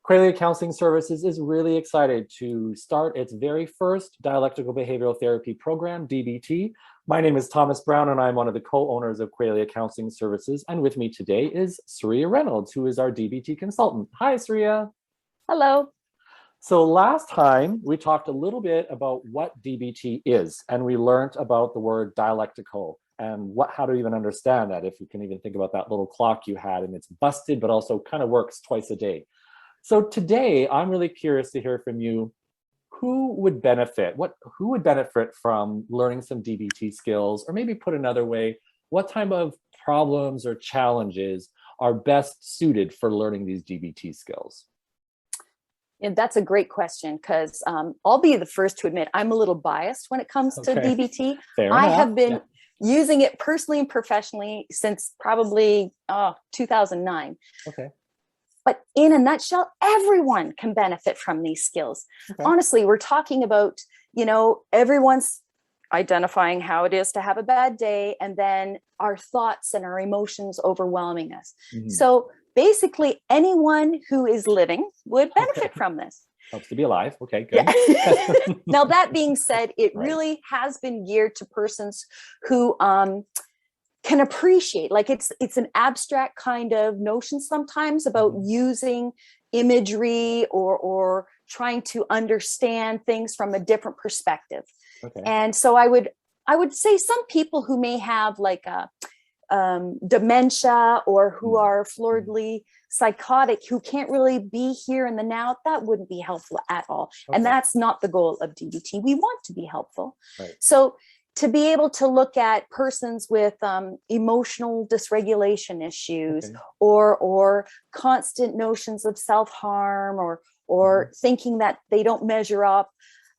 Qualia Counseling Services is really excited to start its very first Dialectical Behavioral Therapy program, DBT. My name is Thomas Brown, and I'm one of the co-owners of Qualia Counseling Services. And with me today is 𝗦𝗢𝗓 Reynolds, who is our DBT consultant. Hi, 𝗦𝗢𝗓. Hello. So last time, we talked a little bit about what DBT is, and we learned about the word dialectical and how to even understand that, if you can even think about that little clock you had, and it's busted, but also kind of works twice a day. So today, I'm really curious to hear from you, who would benefit from learning some DBT skills, or maybe put another way, what type of problems or challenges are best suited for learning these DBT skills? And that's a great question, because I'll be the first to admit I'm a little biased when it comes to DBT. I have been using it personally and professionally since probably 2009. Okay. But in a nutshell, everyone can benefit from these skills. Okay. Honestly, we're talking about, everyone's identifying how it is to have a bad day, and then our thoughts and our emotions overwhelming us. Mm-hmm. So basically, anyone who is living would benefit from this. Helps to be alive. Okay, good. Yeah. Now, that being said, it really has been geared to persons who can appreciate, like it's an abstract kind of notion sometimes about using imagery or trying to understand things from a different perspective. Okay. And so I would say some people who may have like a dementia, or who are floridly psychotic, who can't really be here in the now, that wouldn't be helpful at all. Okay. And that's not the goal of DBT. We want to be helpful. Right. So to be able to look at persons with emotional dysregulation issues, or constant notions of self-harm, or thinking that they don't measure up.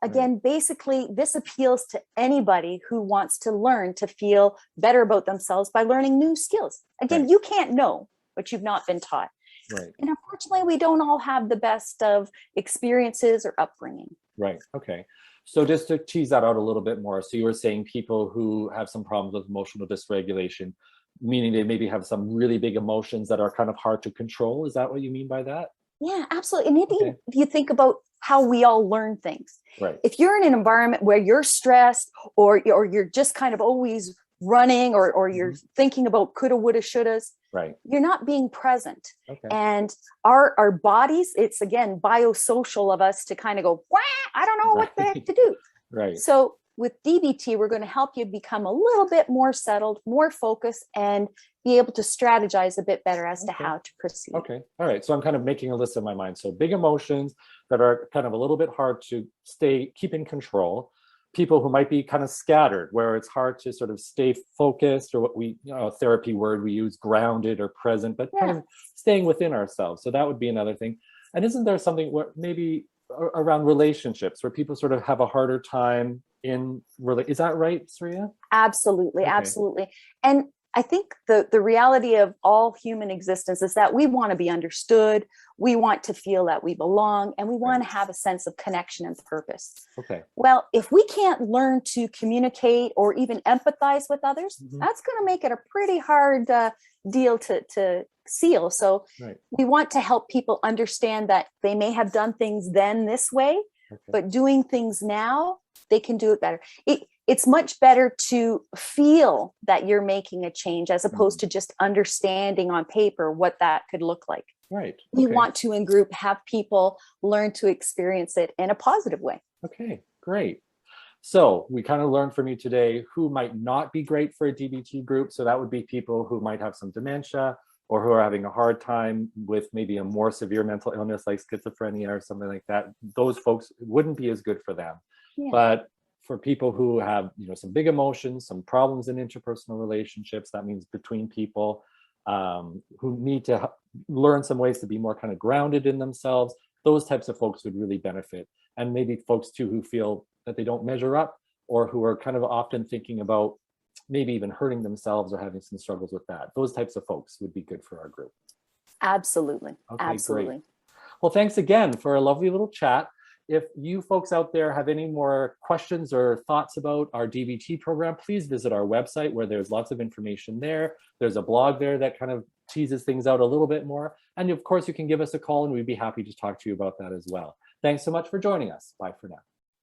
Again, basically, this appeals to anybody who wants to learn to feel better about themselves by learning new skills. Again, you can't know what you've not been taught. Right. And unfortunately, we don't all have the best of experiences or upbringing. Right. Okay. So just to tease that out a little bit more, so you were saying people who have some problems with emotional dysregulation, meaning they maybe have some really big emotions that are kind of hard to control. Is that what you mean by that? Yeah, absolutely. And maybe if you think about how we all learn things, right? If you're in an environment where you're stressed, or you're just kind of always running, or you're thinking about coulda, woulda, shouldas, right? You're not being present. Okay. And our bodies, it's again biosocial of us to kind of go, wah, I don't know what the heck to do. Right. So with DBT, we're going to help you become a little bit more settled, more focused, and be able to strategize a bit better as to how to proceed. Okay. All right. So I'm kind of making a list in my mind. So big emotions that are kind of a little bit hard to keep in control. People who might be kind of scattered, where it's hard to sort of stay focused, or what we, therapy word we use, grounded or present, but kind of staying within ourselves. So that would be another thing. And isn't there something where maybe around relationships, where people sort of have a harder time is that right, 𝗦𝗢𝗓? Absolutely, absolutely. And I think the reality of all human existence is that we want to be understood, we want to feel that we belong, and we want to have a sense of connection and purpose. Okay. Well, if we can't learn to communicate or even empathize with others, that's going to make it a pretty hard deal to seal. So we want to help people understand that they may have done things then this way, but doing things now, they can do it better. It's much better to feel that you're making a change, as opposed to just understanding on paper what that could look like. Right. We want to, in group, have people learn to experience it in a positive way. Okay, great. So we kind of learned from you today who might not be great for a DBT group. So that would be people who might have some dementia, or who are having a hard time with maybe a more severe mental illness like schizophrenia or something like that. Those folks, wouldn't be as good for them. Yeah. But for people who have, some big emotions, some problems in interpersonal relationships, that means between people, who need to learn some ways to be more kind of grounded in themselves, those types of folks would really benefit. And maybe folks too who feel that they don't measure up, or who are kind of often thinking about maybe even hurting themselves or having some struggles with that. Those types of folks would be good for our group. Absolutely. Okay, absolutely. Great. Well, thanks again for a lovely little chat. If you folks out there have any more questions or thoughts about our DBT program, please visit our website, where there's lots of information there. There's a blog there that kind of teases things out a little bit more. And of course, you can give us a call and we'd be happy to talk to you about that as well. Thanks so much for joining us. Bye for now.